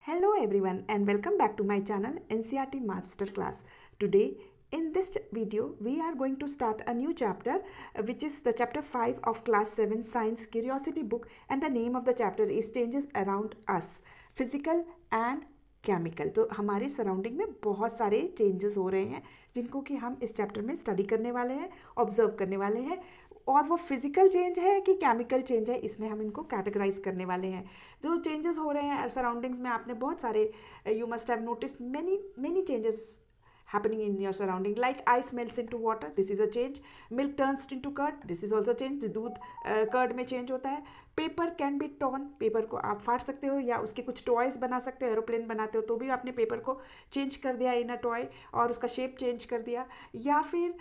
Hello everyone and welcome back to my channel NCERT Master Class. Today in this video we are going to start a new chapter which is the chapter 5 of class 7 science curiosity book, and the name of the chapter is changes around us physical and chemical. तो हमारे surrounding में बहुत सारे changes हो रहे हैं जिनको कि हम इस चैप्टर में स्टडी करने वाले हैं, ऑब्जर्व करने वाले हैं, और वो फिजिकल चेंज है कि केमिकल चेंज है इसमें हम इनको कैटेगराइज करने वाले हैं। जो चेंजेस हो रहे हैं सराउंडिंग्स में आपने बहुत सारे, you must have notice many changes happening in your surrounding, like ice melts into water, this is a change. Milk turns into curd, this is also change. दूध कर्ड में चेंज होता है. Paper can be torn, paper को आप फाड़ सकते हो या उसके कुछ टॉयज बना सकते हो, एरोप्लेन बनाते हो तो भी आपने पेपर को चेंज कर दिया इन अ टॉय और उसका शेप चेंज कर दिया. या फिर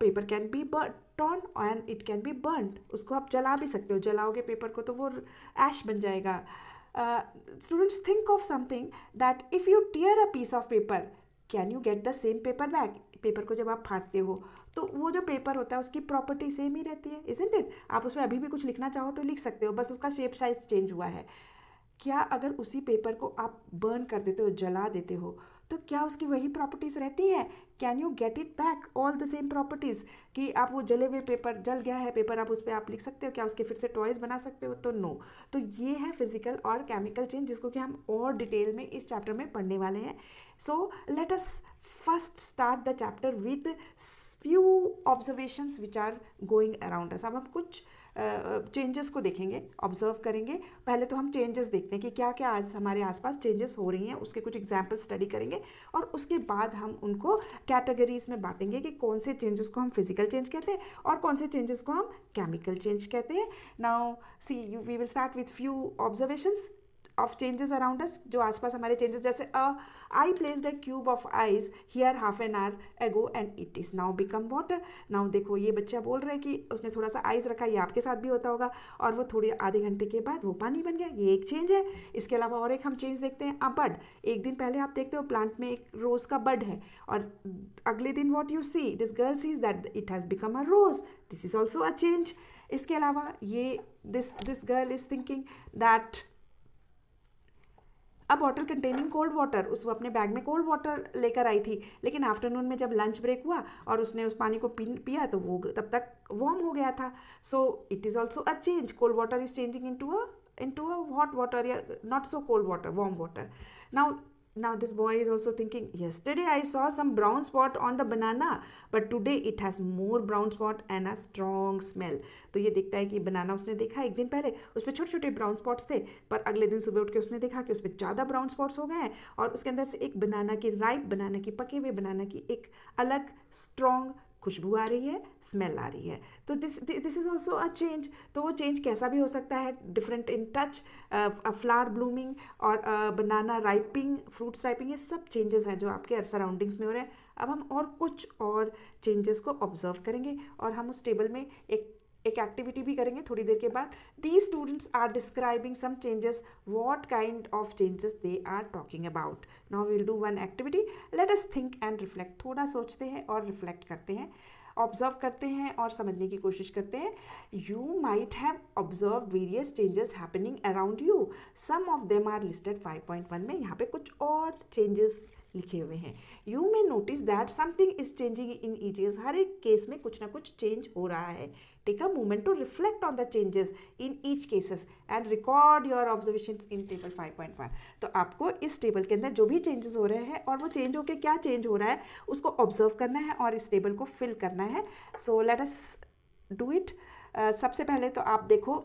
paper can be torn and it can be burned, उसको आप जला भी सकते हो, जलाओगे पेपर को तो वो ऐश बन जाएगा. Students think of something that if you tear a piece of paper can you get the same paper back. Paper को जब आप फाड़ते हो तो वो जो पेपर होता है उसकी प्रॉपर्टी सेम ही रहती है, इजंट इट. आप उसमें अभी भी कुछ लिखना चाहो तो लिख सकते हो, बस उसका शेप साइज चेंज हुआ है. क्या अगर उसी पेपर को आप बर्न कर देते हो, जला देते हो, तो क्या उसकी वही प्रॉपर्टीज़ रहती हैं? Can you get it back all the same properties? कि आप वो जले हुए पेपर, जल गया है पेपर, आप उस पर आप लिख सकते हो, क्या उसके फिर से टॉयज़ बना सकते हो? तो नो. तो ये है फिजिकल और केमिकल चेंज जिसको कि हम और डिटेल में इस चैप्टर में पढ़ने वाले हैं. So let us first start the chapter with few observations which are going around us. अब हम कुछ चेंजेस को देखेंगे, ऑब्जर्व करेंगे. पहले तो हम चेंजेस देखते हैं कि क्या क्या आज हमारे आसपास चेंजेस हो रही हैं, उसके कुछ एग्जाम्पल स्टडी करेंगे और उसके बाद हम उनको कैटेगरीज में बांटेंगे कि कौन से चेंजेस को हम फिजिकल चेंज कहते हैं और कौन से चेंजेस को हम केमिकल चेंज कहते हैं. Now see we will start with few observations of changes around us, जो आसपास हमारे चेंजेस. जैसे I placed a cube of ice here half an hour ago and it is now become water. Now देखो ये बच्चा बोल रहा है कि उसने थोड़ा सा आइस रखा, ये आपके साथ भी होता होगा, और वो थोड़ी आधे घंटे के बाद वो पानी बन गया. ये एक चेंज है. इसके अलावा और एक हम चेंज देखते हैं, अ बड. एक दिन पहले आप देखते हो प्लांट में एक रोज का बड है और अगले दिन what you see, this girl sees that it has become a rose. This is also a change. इसके अलावा ये this girl is thinking that a bottle containing cold water, उस वो अपने बैग में कोल्ड वाटर लेकर आई थी, लेकिन आफ्टरनून में जब लंच ब्रेक हुआ और उसने उस पानी को पिया तो वो तब तक वार्म हो गया था. So it is also a change. Cold water is changing into a hot water, yeah, not so cold water, warm water. Now this boy is also thinking, yesterday I saw some brown spot on the banana, but today it has more brown spot and a strong smell. तो ये देखता है कि बनाना उसने देखा एक दिन पहले, उस पर छोटे छोटे ब्राउन स्पॉट्स थे, पर अगले दिन सुबह उठ के उसने देखा कि उस पर ज़्यादा ब्राउन स्पॉट्स हो गए हैं और उसके अंदर से एक बनाना की, राइप बनाना की, पके हुए बनाना की एक अलग स्ट्रॉन्ग खुशबू आ रही है, स्मेल आ रही है. तो this is also a change. तो वो चेंज कैसा भी हो सकता है, different in touch, a flower blooming और बनाना राइपिंग, फ्रूट्स राइपिंग, ये सब चेंजेस हैं जो आपके सराउंडिंग्स में हो रहे हैं. अब हम और कुछ और चेंजेस को ऑब्जर्व करेंगे और हम उस टेबल में एक एक्टिविटी भी करेंगे थोड़ी देर के बाद. These students are describing some changes, what kind of changes they are talking about. Now we will do one activity. Let us think and reflect. थोड़ा सोचते हैं और रिफ्लेक्ट करते हैं, ऑब्जर्व करते हैं और समझने की कोशिश करते हैं. You might have observe various changes happening around you. Some of them are listed 5.1 में. यहाँ पे कुछ और चेंजेस लिखे हुए हैं. You may notice that something is changing in each case. हर एक केस में कुछ ना कुछ चेंज हो रहा है. Take a moment to reflect on the changes in each cases and record your observations in table 5.1. तो आपको इस टेबल के अंदर जो भी चेंजेस हो रहे हैं और वो चेंज होके क्या चेंज हो रहा है उसको ऑब्जर्व करना है और इस टेबल को फिल करना है. सो लेट अस डू इट. सबसे पहले तो आप देखो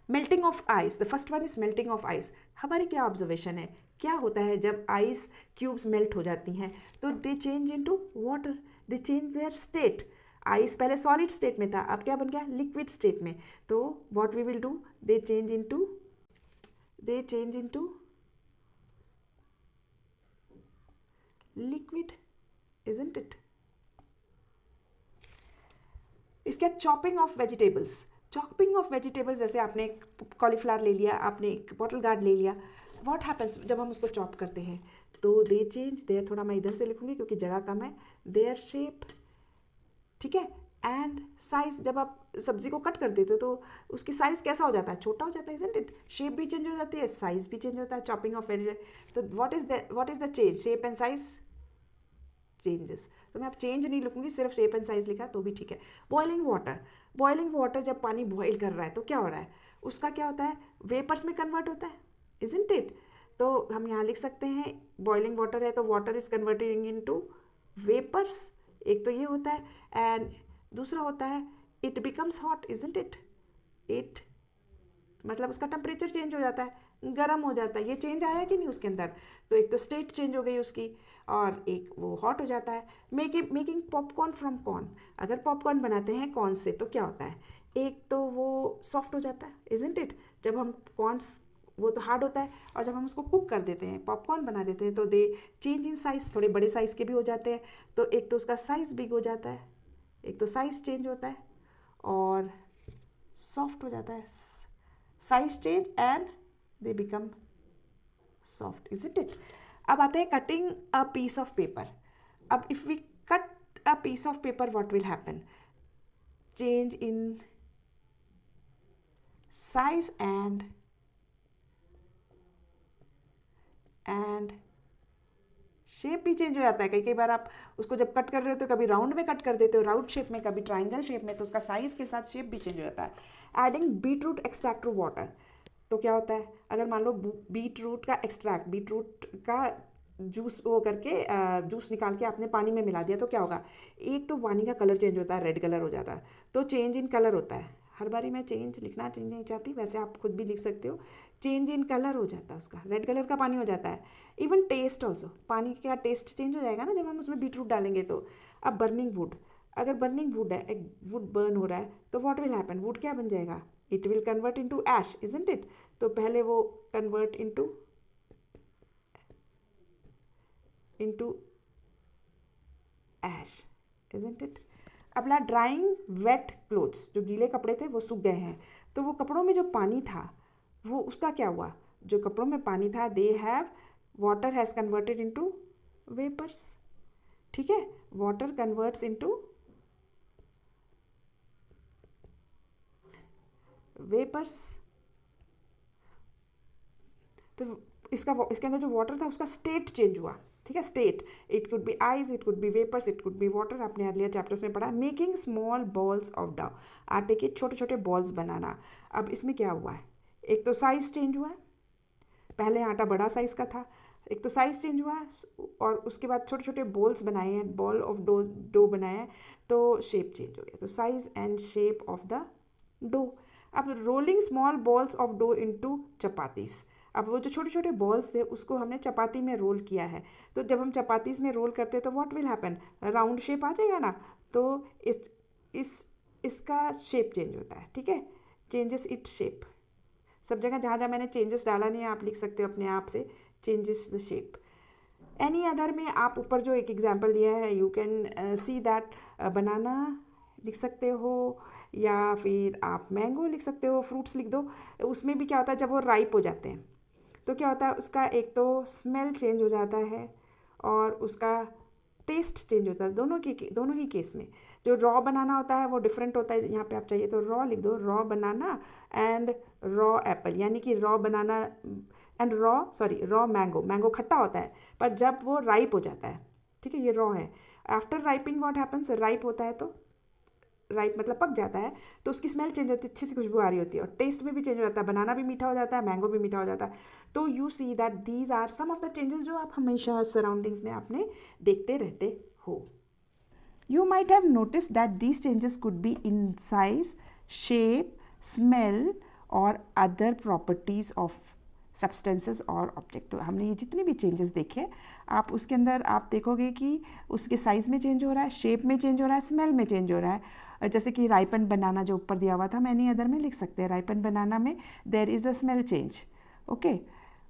melting of ice. The first one is melting of ice. हमारी क्या ऑब्जर्वेशन है, क्या होता है जब आइस क्यूब्स मेल्ट हो जाती हैं? तो दे change into water, they change their state. Ice पहले सॉलिड स्टेट में था, अब क्या बन गया, लिक्विड स्टेट में. तो what we will do, they change into liquid, isn't it. इसके बाद chopping of vegetables. Chopping of vegetables, जैसे आपने कॉलीफ्लावर ले लिया, आपने एक बॉटल गार्ड ले लिया. व्हाट हैपन्स जब हम उसको चॉप करते हैं, तो दे चेंज देयर, थोड़ा मैं इधर से लिखूंगी क्योंकि जगह कम है, देयर शेप. ठीक है, एंड साइज, जब आप सब्जी को कट कर देते हो तो उसकी साइज कैसा हो जाता है, छोटा हो जाता है, इजंट इट? शेप भी चेंज हो जाती है, साइज भी चेंज होता है, चॉपिंग ऑफ वेजिटेबल। तो what is the change? Shape and size changes. तो मैं अब चेंज नहीं लिखूंगी, सिर्फ शेप एंड साइज लिखा तो भी ठीक है। बॉइलिंग वाटर, बॉइलिंग वाटर जब पानी बॉयल कर रहा है तो क्या हो रहा है, उसका क्या होता है, वेपर्स में कन्वर्ट होता है, इजंट इट? तो हम यहाँ लिख सकते हैं बॉइलिंग वाटर है तो water is converting into vapours, एक तो ये होता है, एंड दूसरा होता है it becomes hot, isn't it? It मतलब उसका टेम्परेचर चेंज हो जाता है, गर्म हो जाता है, ये चेंज आया कि नहीं उसके अंदर? तो एक तो स्टेट चेंज हो गई उसकी, और एक वो हॉट हो जाता है। मेकिंग पॉपकॉर्न फ्रॉम कॉर्न, अगर पॉपकॉर्न बनाते हैं कॉर्न से तो क्या होता है, एक तो वो सॉफ्ट हो जाता है, इजंट इट? जब हम कॉर्न्स, वो तो हार्ड होता है, और जब हम उसको कुक कर देते हैं, पॉपकॉर्न बना देते हैं, तो दे चेंज इन साइज़, थोड़े बड़े साइज़ के भी हो जाते हैं। तो एक तो उसका साइज़ बिग हो जाता है, एक तो साइज़ चेंज होता है और सॉफ्ट हो जाता है, size change and they become soft, isn't it? अब आते हैं cutting a piece of paper. अब if we cut a piece of paper what will happen, change in size and shape भी चेंज हो जाता है। कई कई बार आप उसको जब कट कर रहे हो तो कभी राउंड में कट कर देते हो, राउंड शेप में, कभी ट्राइंगल शेप में, तो उसका साइज के साथ शेप भी चेंज हो जाता है। Adding beetroot extract to water, तो क्या होता है, अगर मान लो बीट रूट का एक्सट्रैक्ट, बीट रूट का जूस वो करके जूस निकाल के आपने पानी में मिला दिया तो क्या होगा, एक तो पानी का कलर चेंज होता है, रेड कलर हो जाता है, तो चेंज इन कलर होता है। हर बारी मैं चेंज लिखना चेंज नहीं चाहती, वैसे आप खुद भी लिख सकते हो, चेंज इन कलर हो जाता है, उसका रेड कलर का पानी हो जाता है। इवन टेस्ट ऑल्सो, पानी का टेस्ट चेंज हो जाएगा ना जब हम उसमें बीट रूट डालेंगे तो। अब बर्निंग वुड, अगर बर्निंग वुड है, एक वुड बर्न हो रहा है तो व्हाट विल हैपन, वुड क्या बन जाएगा, it will convert into ash, isn't it? तो पहले वो convert into ash, isn't it? अगला ड्राइंग वेट क्लोथ्स, जो गीले कपड़े थे वो सूख गए हैं, तो वो कपड़ों में जो पानी था वो उसका क्या हुआ, जो कपड़ों में पानी था, they have, water has converted into vapours, ठीक है? Water converts into vapours. तो इसके अंदर जो वाटर था उसका स्टेट चेंज हुआ, ठीक है? State, it could be ice, it could be vapours, it could be water, आपने अर्लियर चैप्टर्स में पढ़ा। Making small balls of dough, आटे के छोटे छोटे बॉल्स बनाना। अब इसमें क्या हुआ है, एक तो साइज चेंज हुआ है, पहले आटा बड़ा साइज का था, एक तो साइज चेंज हुआ और उसके बाद छोटे छोटे बॉल्स बनाए हैं, बॉल ऑफ डो बनाया है, तो शेप चेंज हो गया, तो size and shape of the dough. अब rolling small balls of dough into chapatis, अब वो जो छोटे छोटे बॉल्स थे उसको हमने चपाती में रोल किया है, तो जब हम चपातीस में रोल करते हैं तो what will happen, round shape आ जाएगा ना, तो इस इसका शेप चेंज होता है, ठीक है? चेंजेस इट्स शेप, सब जगह जहाँ जहाँ मैंने चेंजेस डाला नहीं है आप लिख सकते हो अपने आप से, changes the shape. Any other में आप ऊपर जो एक एग्जांपल दिया है, यू कैन सी दैट, बनाना लिख सकते हो, या फिर आप मैंगो लिख सकते हो, फ्रूट्स लिख दो। उसमें भी क्या होता है, जब वो राइप हो जाते हैं तो क्या होता है, उसका एक तो स्मेल चेंज हो जाता है और उसका टेस्ट चेंज होता है, दोनों ही केस में। जो रॉ बनाना होता है वो डिफरेंट होता है, यहाँ पे आप चाहिए तो रॉ लिख दो, raw banana and raw Apple, यानी कि raw banana and raw mango, mango खट्टा होता है पर जब वो राइप हो जाता है, ठीक है, ये रॉ है। After ripening what happens, ripe होता है तो राइप मतलब पक जाता है, तो उसकी स्मेल चेंज होती है, अच्छी सी खुशबू आ रही होती है और टेस्ट में भी चेंज हो जाता है, बनाना भी मीठा हो जाता है, मैंगो भी मीठा हो जाता है। तो you see that these are some of the changes जो आप हमेशा सराउंडिंग्स में आपने देखते रहते हो। You might have noticed that these changes could be in size, shape, smell or other properties of substances और object। तो हमने ये जितने भी changes देखे, आप उसके अंदर आप देखोगे कि उसके साइज में चेंज हो रहा है, शेप में चेंज हो रहा है, स्मेल में चेंज हो रहा है। जैसे कि राइपन बनाना जो ऊपर दिया हुआ था, मैंने अदर में लिख सकते हैं, राइपन बनाना में there is a smell change, okay.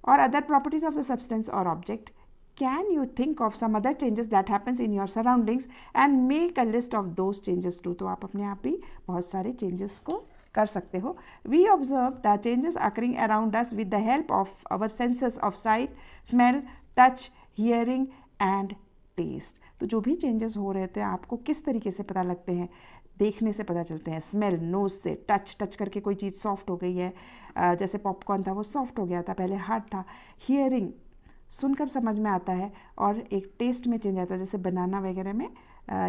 और other properties of the substance और object. Can you think of some other changes that happens in your surroundings and make a list of those changes too? तो आप अपने आप ही बहुत सारे changes को कर सकते हो। We observe the changes occurring around us with the help of our senses of sight, smell, touch, hearing and taste। तो जो भी changes हो रहे थे आपको किस तरीके से पता लगते हैं, देखने से पता चलते हैं, स्मेल नोज से, टच करके कोई चीज़ सॉफ्ट हो गई है, जैसे पॉपकॉर्न था वो सॉफ्ट हो गया था, पहले हार्ड था। हियरिंग, सुनकर समझ में आता है, और एक टेस्ट में चेंज आता है, जैसे बनाना वगैरह में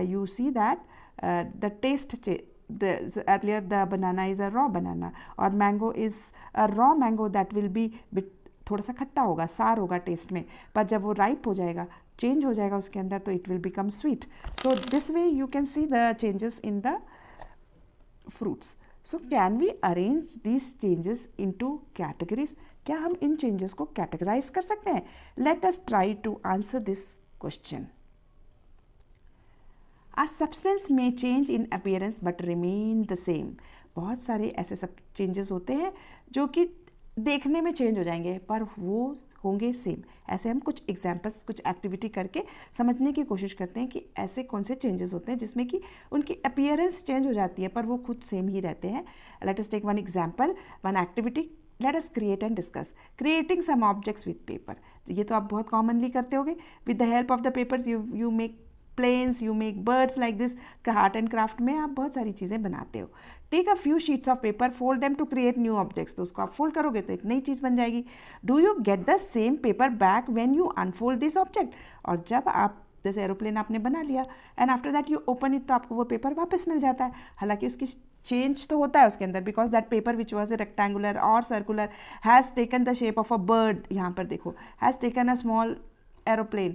you see that the taste earlier the banana is a raw banana और mango is a raw mango that will be थोड़ा सा खट्टा होगा, सार होगा टेस्ट में, पर जब वो राइप हो जाएगा, चेंज हो जाएगा उसके अंदर, तो it will become sweet. So this way you can see the changes in the fruits. So can we arrange this changes into categories? क्या हम इन चेंजेस को कैटेगराइज कर सकते हैं? Let us try to answer this question. A substance may change in appearance but remain the same. बहुत सारे ऐसे सब चेंजेस होते हैं जो कि देखने में चेंज हो जाएंगे पर वो होंगे सेम. ऐसे हम कुछ एग्जांपल्स, कुछ एक्टिविटी करके समझने की कोशिश करते हैं कि ऐसे कौन से चेंजेस होते हैं जिसमें कि उनकी अपीयरेंस चेंज हो जाती है पर वो खुद सेम ही रहते हैं. Let us take one example, one activity. Let us create and discuss creating some objects with paper. ये तो आप बहुत कॉमनली करते होगे. With the help of the papers you make planes, you make birds like this. Art and craft में आप बहुत सारी चीज़ें बनाते हो. Take a few sheets of paper, fold them to create new objects. तो उसको आप फोल्ड करोगे तो एक नई चीज़ बन जाएगी. Do you get the same paper back when you unfold this object? और जब आप जैसे एरोप्लेन आपने बना लिया and after that you open it, तो आपको वो पेपर वापस मिल जाता है. हालांकि उसकी चेंज तो होता है उसके अंदर, because that paper which was a rectangular और circular has taken the shape of a bird. यहाँ पर देखो, has taken a small aeroplane,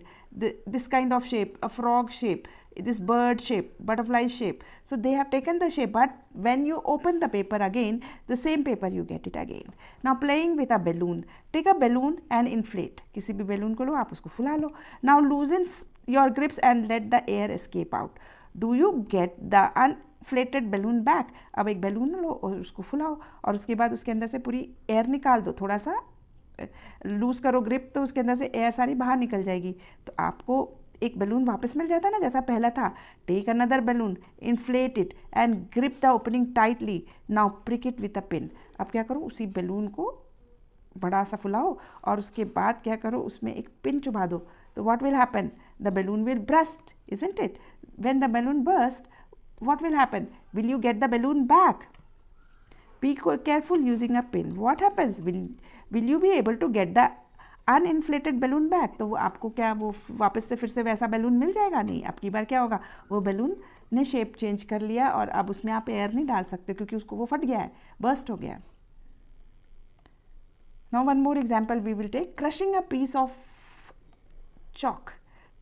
this kind of shape, a frog shape, this bird shape, butterfly shape. So they have taken the shape, but when you open the paper again, the same paper you get it again. Now playing with a balloon. Take a balloon and inflate. किसी भी balloon को लो, आप उसको फुला लो. Now loosen your grips and let the air escape out. Do you get the inflated balloon back? अब एक balloon लो और उसको फुलाओ और उसके बाद उसके अंदर से पूरी air निकाल दो. थोड़ा सा लूज़ करो ग्रिप, तो उसके अंदर से एयर सारी बाहर निकल जाएगी, तो आपको एक बलून वापस मिल जाता है ना, जैसा पहला था. Take another balloon, inflate it and grip the opening tightly. Now prick it with a pin. अब क्या करो, उसी बलून को बड़ा सा फुलाओ और उसके बाद क्या करो, उसमें एक पिन चुभा दो. तो what will happen? The balloon will burst, isn't it? When the balloon burst, what will happen? Will you get the balloon back? Be careful using a pin. What happens? Will you be able to get the uninflated balloon back? तो वो आपको क्या वो वापस से फिर से वैसा बैलून मिल जाएगा? नहीं. अब की बार क्या होगा, वो बैलून ने शेप चेंज कर लिया और अब उसमें आप एयर नहीं डाल सकते क्योंकि उसको वो फट गया है, बर्स्ट हो गया. Now one more example we will take. Crushing a piece of chalk.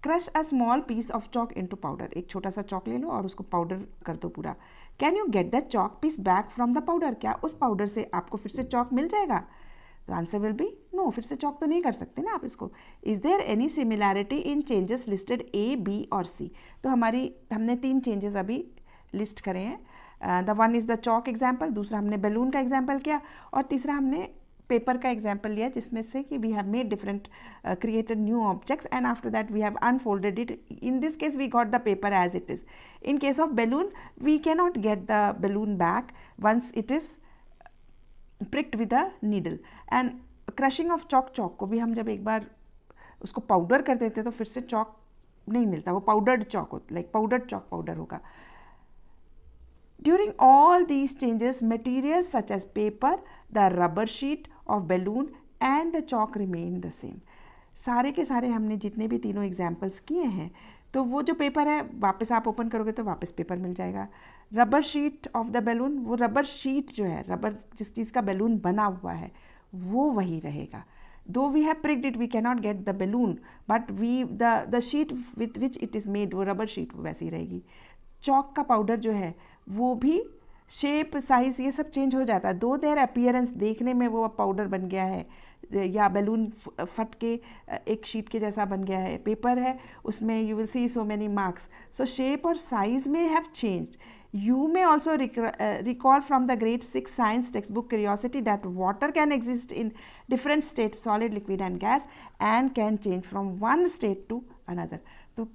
Crush a small piece of chalk into powder. एक छोटा सा चौक ले लो और उसको पाउडर कर दो पूरा. Can you get the chalk piece back from the powder? क्या उस पाउडर से आपको फिर से चॉक मिल जाएगा? The answer will be no. फिर से चॉक तो नहीं कर सकते ना आप इसको. Is there any similarity in changes listed A, B और सी? तो हमने 3 चेंजेस अभी लिस्ट करे हैं. The one is the chalk example, दूसरा हमने बैलून का एग्जाम्पल किया और तीसरा हमने पेपर का एग्जाम्पल लिया, जिसमें से कि we have made different created new objects and after that we have unfolded it. In this case we got the paper as it is. In case of balloon, we cannot get the balloon back once it is pricked with a needle. And crushing of chalk को भी हम जब एक बार उसको powder कर देते तो फिर से चॉक नहीं मिलता, वो पाउडर्ड चॉक होता, लाइक पाउडर्ड चॉक पाउडर होगा. During all these changes, materials such as paper, the rubber sheet of balloon and the chalk remain the same. सारे के सारे हमने जितने भी तीनों एग्जाम्पल्स किए हैं, तो वो जो पेपर है वापस आप ओपन करोगे तो वापस पेपर मिल जाएगा. Rubber sheet of the balloon, वो रबर शीट जो है, रबर जिस चीज़ का बैलून बना हुआ है वो वही रहेगा. Though we have pricked it, we cannot get the balloon, but the sheet with which it is made, वो रबर शीट वैसी रहेगी. चॉक का पाउडर जो है वो भी शेप, साइज़, ये सब चेंज हो जाता है. दो देयर अपीयरेंस, देखने में वो पाउडर बन गया है या बैलून फट के एक शीट के जैसा बन गया है, पेपर है उसमें you will see so many marks. So shape और साइज में have changed. You may also recall from the grade 6 science textbook Curiosity that water can exist in different states, solid, liquid and gas, and can change from one state to another. तो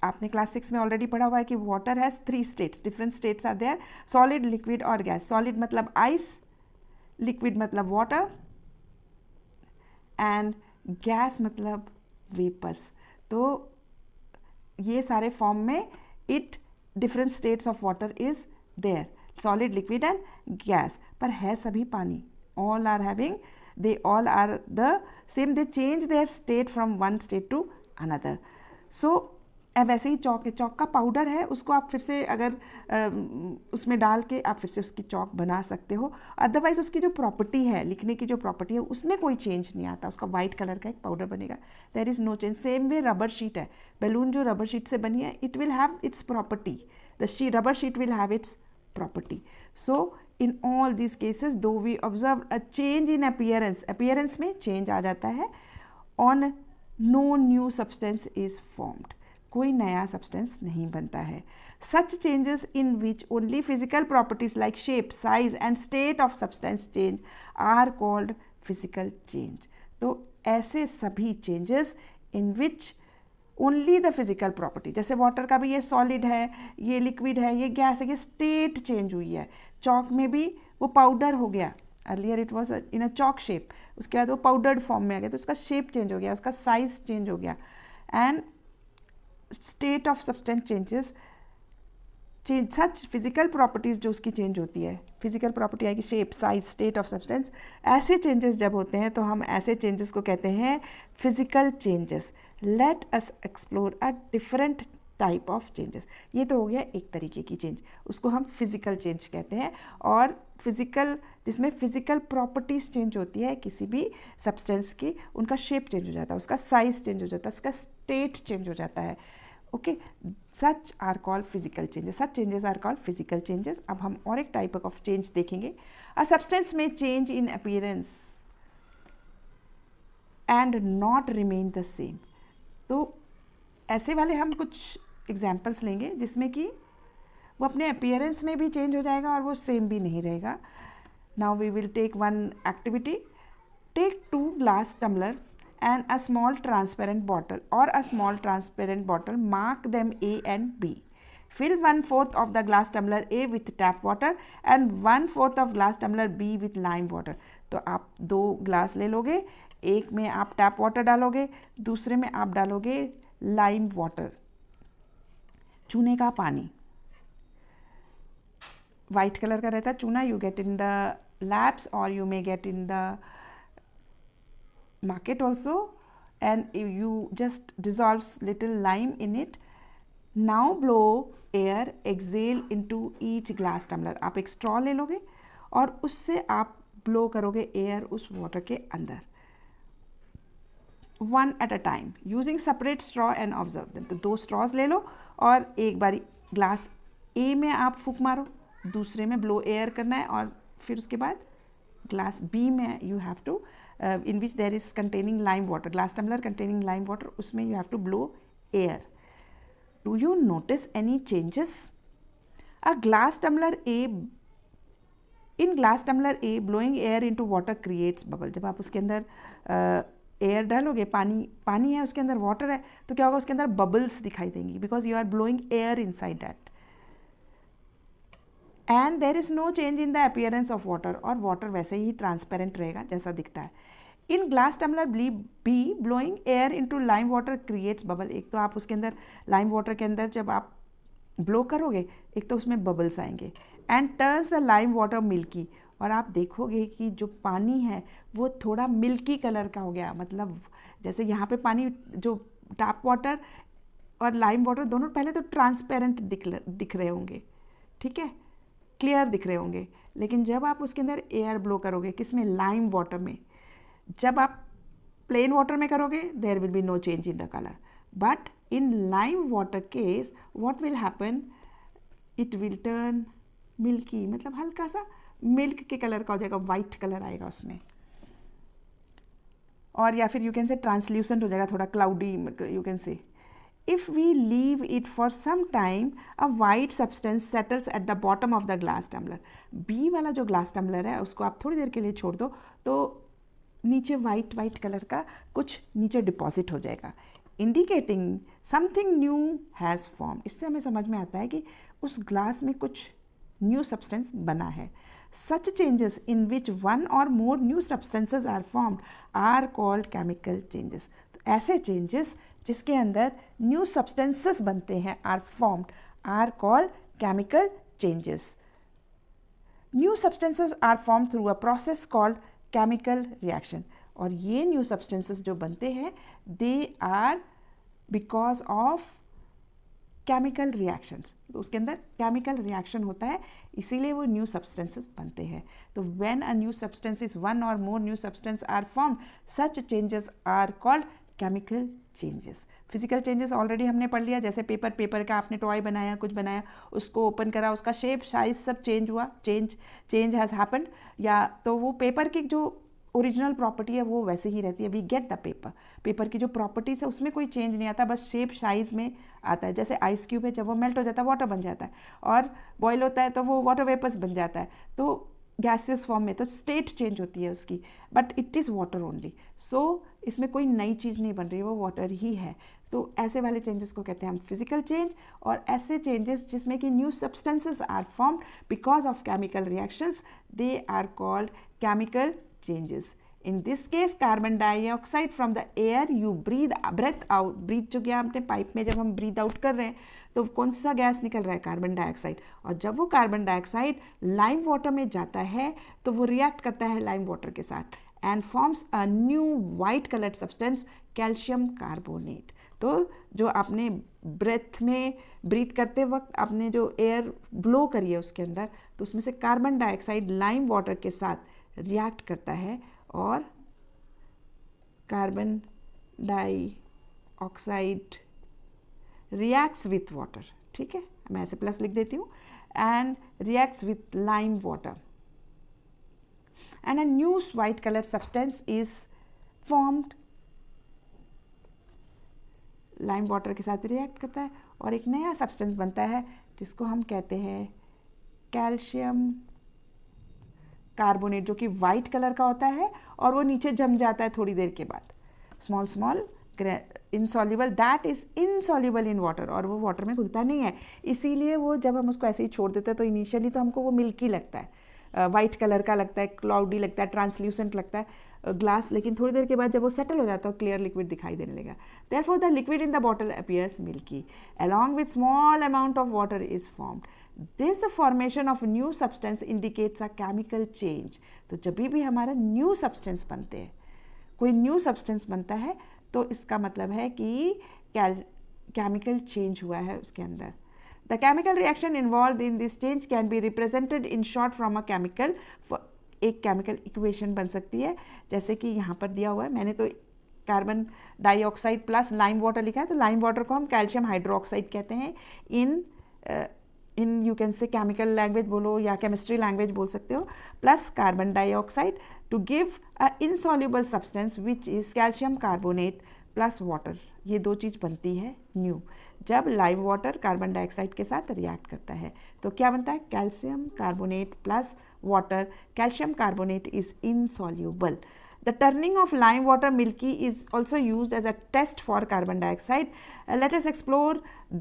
आपने class 6 में already पढ़ा हुआ है कि water has 3 states, different states are there, solid, liquid और gas. Solid मतलब ice, liquid मतलब वाटर एंड गैस मतलब वेपर्स. तो ये सारे फॉर्म में it different states of water is there, solid, liquid and gas, पर है सभी पानी. All are having, they all are the same, they change their state from one state to another. So अब ऐसे ही चौक है, चौक का पाउडर है, उसको आप फिर से अगर उसमें डाल के आप फिर से उसकी चौक बना सकते हो. अदरवाइज उसकी जो प्रॉपर्टी है, लिखने की जो प्रॉपर्टी है, उसमें कोई चेंज नहीं आता, उसका वाइट कलर का एक पाउडर बनेगा. There is no change. Same way rubber sheet है, बैलून जो रबर शीट से बनी है, it will have its property, the rubber sheet will have its property. So in all these cases, though we observe a change in appearance में change आ जाता है, on no new substance is formed, कोई नया substance नहीं बनता है. Such changes in which only physical properties like shape, size and state of substance change are called physical change. तो ऐसे सभी changes in which only the physical property, जैसे water का भी ये सॉलिड है, ये लिक्विड है, ये गैस है, ये स्टेट चेंज हुई है. चॉक में भी वो पाउडर हो गया, earlier it was in a chalk shape, उसके बाद वो पाउडर्ड फॉर्म में आ गया, तो उसका शेप चेंज हो गया, उसका साइज चेंज हो गया. And state of substance changes, such physical properties जो उसकी चेंज होती है, फिजिकल प्रॉपर्टी आएगी, shape, size, state of substance, ऐसे चेंजेस जब होते हैं तो हम ऐसे चेंजेस को कहते हैं physical changes. Let us explore a different type of changes. ये तो हो गया एक तरीके की चेंज, उसको हम फिजिकल चेंज कहते हैं. और फिजिकल, जिसमें फिजिकल प्रॉपर्टीज़ चेंज होती है किसी भी सब्सटेंस की, उनका शेप चेंज हो जाता है, उसका साइज चेंज हो जाता है, उसका स्टेट चेंज हो जाता है. Okay, such are called physical changes, such changes are called physical changes. अब हम और एक टाइप ऑफ चेंज देखेंगे. अ सब्सटेंस में change in appearance and not remain the same. तो ऐसे वाले हम कुछ एग्जाम्पल्स लेंगे जिसमें कि वो अपने अपीयरेंस में भी चेंज हो जाएगा और वो सेम भी नहीं रहेगा. Now we will take one activity. Take 2 glass tumbler and a small transparent bottle or a small transparent bottle, mark them A and B. Fill 1/4 of the glass tumbler A with tap water and 1/4 of glass tumbler B with lime water. तो आप 2 glass ले लोगे, एक में आप tap water डालोगे, दूसरे में आप डालोगे लाइम वाटर, चूने का पानी. वाइट कलर का रहता है चूना, you get in the labs और you may get in the market also, and you just dissolves little lime in it. Now blow air, exhale into each glass tumbler. आप एक straw ले लोगे और उससे आप blow करोगे air उस water के अंदर, one at a time using separate straw and observe them. तो 2 straws ले लो और एक बारी ग्लास A में आप फूंक मारो, दूसरे में blow air करना है, और फिर उसके बाद ग्लास B में you have to in which there is containing lime water, glass tumbler containing lime water, उसमें you have to blow air. Do you notice any changes? A glass tumbler A, in glass tumbler A, blowing air into water creates bubble. जब आप उसके अंदर air डालोगे, पानी है उसके अंदर, वाटर है, तो क्या होगा, उसके अंदर बबल्स दिखाई देंगी, because you are blowing air inside that. And there is no change in the appearance of water, और वाटर वैसे ही ट्रांसपेरेंट रहेगा जैसा दिखता है. In glass tumbler B, blowing air into lime water creates bubble. एक तो आप उसके अंदर लाइम वाटर के अंदर जब आप ब्लो करोगे, एक तो उसमें बबल्स आएंगे, and turns the lime water milky, और आप देखोगे कि जो पानी है वो थोड़ा मिल्की कलर का हो गया. मतलब जैसे यहाँ पे पानी, जो टैप वाटर और लाइम वाटर दोनों पहले तो ट्रांसपेरेंट दिख रहे होंगे, ठीक है, क्लियर दिख रहे होंगे, लेकिन जब आप उसके अंदर एयर ब्लो करोगे, किसमें, लाइम वाटर में, जब आप प्लेन वाटर में करोगे there will be no change in the colour. But in lime water case what will happen, it will turn milky, मतलब हल्का सा मिल्क के कलर का हो जाएगा, वाइट कलर आएगा उसमें, और या फिर यू कैन से ट्रांसल्यूसेंट हो जाएगा, थोड़ा क्लाउडी यू कैन से. If we leave it for some time, a white substance settles at the bottom of the glass tumbler. B वाला जो glass tumbler है उसको आप थोड़ी देर के लिए छोड़ दो तो नीचे वाइट कलर का कुछ नीचे डिपॉजिट हो जाएगा, indicating something new has formed. इससे हमें समझ में आता है कि उस ग्लास में कुछ न्यू सब्सटेंस बना है. Such changes in which one or more new substances are formed are called chemical changes. तो ऐसे changes जिसके अंदर न्यू सब्सटेंसेस बनते हैं, are formed, are called chemical changes. New substances are form through a process called chemical reaction, और ये new substances जो बनते हैं they are because of chemical reactions, तो उसके अंदर केमिकल रिएक्शन होता है, इसीलिए वो न्यू सब्सटेंसेस बनते हैं। तो when a new substance is one और more new substance are form, such changes are called chemical changes. Physical changes already हमने पढ़ लिया, जैसे पेपर का आपने टॉय बनाया, कुछ बनाया, उसको ओपन करा, उसका शेप साइज सब चेंज हुआ, चेंज हैज़ हैपेंड, या तो वो पेपर की जो ओरिजिनल प्रॉपर्टी है वो वैसे ही रहती है। वी गेट द पेपर की जो प्रॉपर्टीज है उसमें कोई चेंज नहीं आता, बस शेप साइज में आता है। जैसे आइस क्यूब है, जब वो मेल्ट हो जाता है वाटर बन जाता है, और बॉयल होता है तो वो वाटर वेपर्स बन जाता है, तो गैसेस फॉर्म में तो स्टेट चेंज होती है उसकी, but it is water only. So इसमें कोई नई चीज़ नहीं बन रही है, वो वाटर ही है। तो ऐसे वाले चेंजेस को कहते हैं हम फिजिकल चेंज, और ऐसे चेंजेस जिसमें कि new substances are formed because of chemical reactions, they are called chemical changes. In this case, carbon dioxide from the air you breathe out, breathe जो गया हमने पाइप में, जब हम breathe out कर रहे हैं तो कौन सा गैस निकल रहा है, कार्बन डाइऑक्साइड, और जब वो कार्बन डाइऑक्साइड लाइम वाटर में जाता है तो वो रिएक्ट करता है लाइम वाटर के साथ and forms a new white coloured substance calcium carbonate. तो जो आपने ब्रीथ करते वक्त आपने जो एयर ब्लो करी है उसके अंदर, तो उसमें से कार्बन डाइऑक्साइड लाइम वाटर के साथ रिएक्ट करता है और carbon dioxide reacts with water, ठीक है, मैं ऐसे प्लस लिख देती हूँ, and reacts with lime water and a new white colour substance is formed, lime water के साथ रिएक्ट करता है और एक नया सब्सटेंस बनता है जिसको हम कहते हैं कैल्शियम कार्बोनेट, जो कि वाइट कलर का होता है और वो नीचे जम जाता है थोड़ी देर के बाद, small insoluble, that is insoluble in water, और वो वाटर में घुलता नहीं है, इसीलिए वो जब हम उसको ऐसे ही छोड़ देते हैं तो इनिशियली तो हमको वो मिल्की लगता है, वाइट कलर का लगता है, क्लाउडी लगता है, ट्रांसल्यूसेंट लगता है ग्लास, लेकिन थोड़ी देर के बाद जब वो सेटल हो जाता है क्लियर लिक्विड दिखाई देने लगेगा। Therefore the liquid in the bottle appears milky along with small amount of water is formed. This formation of new substance indicates a chemical change. तो जब भी हमारा न्यू सब्सटेंस बनते हैं, कोई न्यू सब्सटेंस बनता है, तो इसका मतलब है कि केमिकल चेंज हुआ है उसके अंदर। The chemical reaction involve in this change can be represented in short from a chemical, एक केमिकल इक्वेशन बन सकती है, जैसे कि यहाँ पर दिया हुआ है, मैंने तो carbon dioxide plus lime water लिखा है, तो लाइम वाटर को हम कैल्शियम हाइड्रोक्साइड कहते हैं in you can say chemical language बोलो या केमिस्ट्री लैंग्वेज बोल सकते हो, plus carbon dioxide to give a insoluble substance which is calcium carbonate plus water. ये दो चीज़ बनती है न्यू, जब लाइम वाटर कार्बन डाइऑक्साइड के साथ रिएक्ट करता है तो क्या बनता है, calcium carbonate plus water, calcium carbonate is insoluble. The turning of lime water milky is also used as a test for carbon dioxide. Let us explore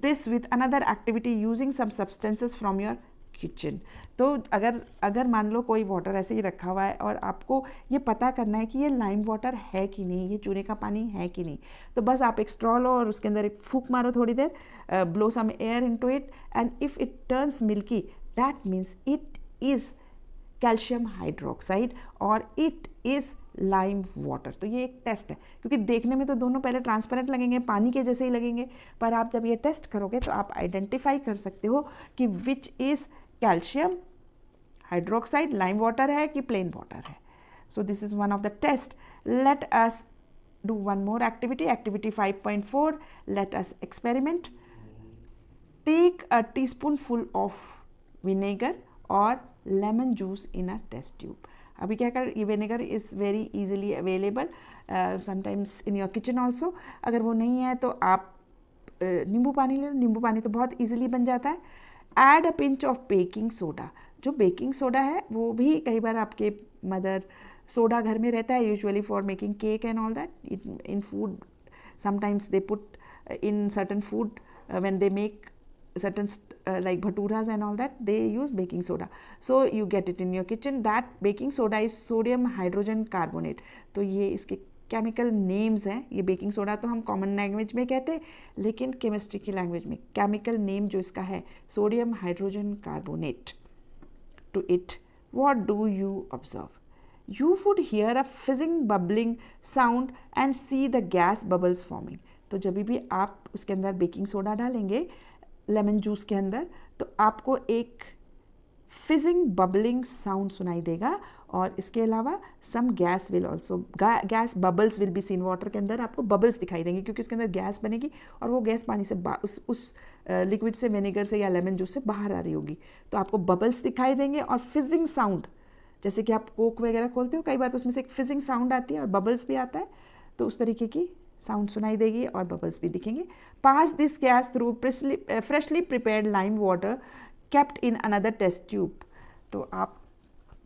this with another activity using some substances from your kitchen. तो अगर मान लो कोई water ऐसे ही रखा हुआ है और आपको ये पता करना है कि ये लाइम वाटर है कि नहीं, ये चूने का पानी है कि नहीं, तो बस आप एक स्ट्रॉ लो और उसके अंदर एक फूक मारो थोड़ी देर, blow some air into it, and if it turns milky that means it is calcium hydroxide और इट इज़ लाइम वाटर। तो ये एक टेस्ट है, क्योंकि देखने में तो दोनों पहले ट्रांसपेरेंट लगेंगे, पानी के जैसे ही लगेंगे, पर आप जब ये टेस्ट करोगे तो आप आइडेंटिफाई कर सकते हो कि which is calcium hydroxide, lime water है कि प्लेन वाटर है। So this is one of the test. Let us do one more activity, activity 5.4, let us experiment. Take a teaspoonful of vinegar और lemon juice in a test tube. अभी क्या कर, ये vinegar is very easily available sometimes in your kitchen also. अगर वो नहीं है तो आप नींबू पानी ले लो, नींबू पानी तो बहुत इजीली बन जाता है। Add a pinch of baking soda. जो बेकिंग सोडा है वो भी कई बार आपके मदर सोडा घर में रहता है, usually for making cake and all that in food, sometimes they put in certain food when they make certain like bhaturas and all that, they use baking soda. So you get it in your kitchen. That baking soda is sodium hydrogen carbonate. तो ये इसके chemical names हैं। ये baking soda तो हम common language में कहते हैं, लेकिन केमिस्ट्री की लैंग्वेज में केमिकल नेम जो इसका है sodium hydrogen carbonate. To it what do you observe? You would hear a fizzing bubbling sound and see the gas bubbles forming. तो जब भी आप उसके अंदर बेकिंग सोडा डालेंगे लेमन जूस के अंदर, तो आपको एक फिजिंग बबलिंग साउंड सुनाई देगा, और इसके अलावा some gas will also, gas bubbles will be seen, water के अंदर आपको बबल्स दिखाई देंगे क्योंकि उसके अंदर गैस बनेगी और वो गैस पानी से उस लिक्विड से, विनेगर से या लेमन जूस से बाहर आ रही होगी, तो आपको बबल्स दिखाई देंगे। और फिजिंग साउंड, जैसे कि आप कोक वगैरह खोलते हो कई बार, तो उसमें से एक फिजिंग साउंड आती है और बबल्स भी आता है, तो उस तरीके की साउंड सुनाई देगी और बबल्स भी दिखेंगे। Pass this gas through freshly prepared lime water kept in another test tube. तो आप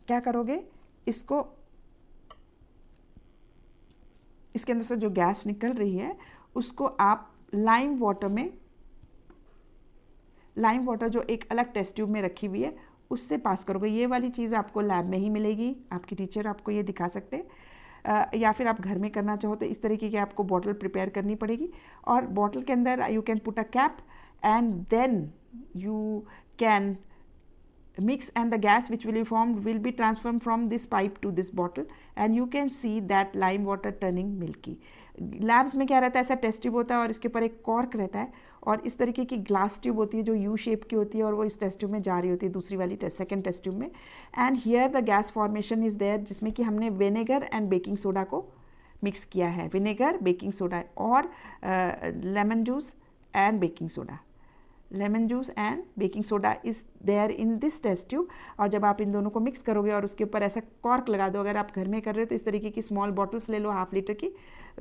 क्या करोगे, इसको, इसके अंदर से जो गैस निकल रही है उसको आप लाइम वाटर में, लाइम वाटर जो एक अलग टेस्ट ट्यूब में रखी हुई है उससे पास करोगे। ये वाली चीज़ आपको लैब में ही मिलेगी, आपकी टीचर आपको ये दिखा सकते हैं, या फिर आप घर में करना चाहो तो इस तरीके की आपको बॉटल प्रिपेयर करनी पड़ेगी। और बॉटल के अंदर you can put a cap and then you can mix, and the gas which will be formed will be transformed from this pipe to this bottle, and you can see that lime water turning milky. Labs में क्या रहता है, ऐसा test tube होता है और इसके ऊपर एक कॉर्क रहता है, और इस तरीके की ग्लास ट्यूब होती है जो यू शेप की होती है, और वो इस टेस्ट ट्यूब में जा रही होती है दूसरी वाली सेकंड टेस्ट ट्यूब में। And here the gas formation is there, जिसमें कि हमने विनेगर एंड बेकिंग सोडा को मिक्स किया है, विनेगर, बेकिंग सोडा और lemon juice and baking soda, lemon juice and baking soda is there in this test tube. और जब आप इन दोनों को मिक्स करोगे और उसके ऊपर ऐसा कॉर्क लगा दो, अगर आप घर में कर रहे हो तो इस तरीके की स्मॉल बॉटल्स ले लो, हाफ लीटर की,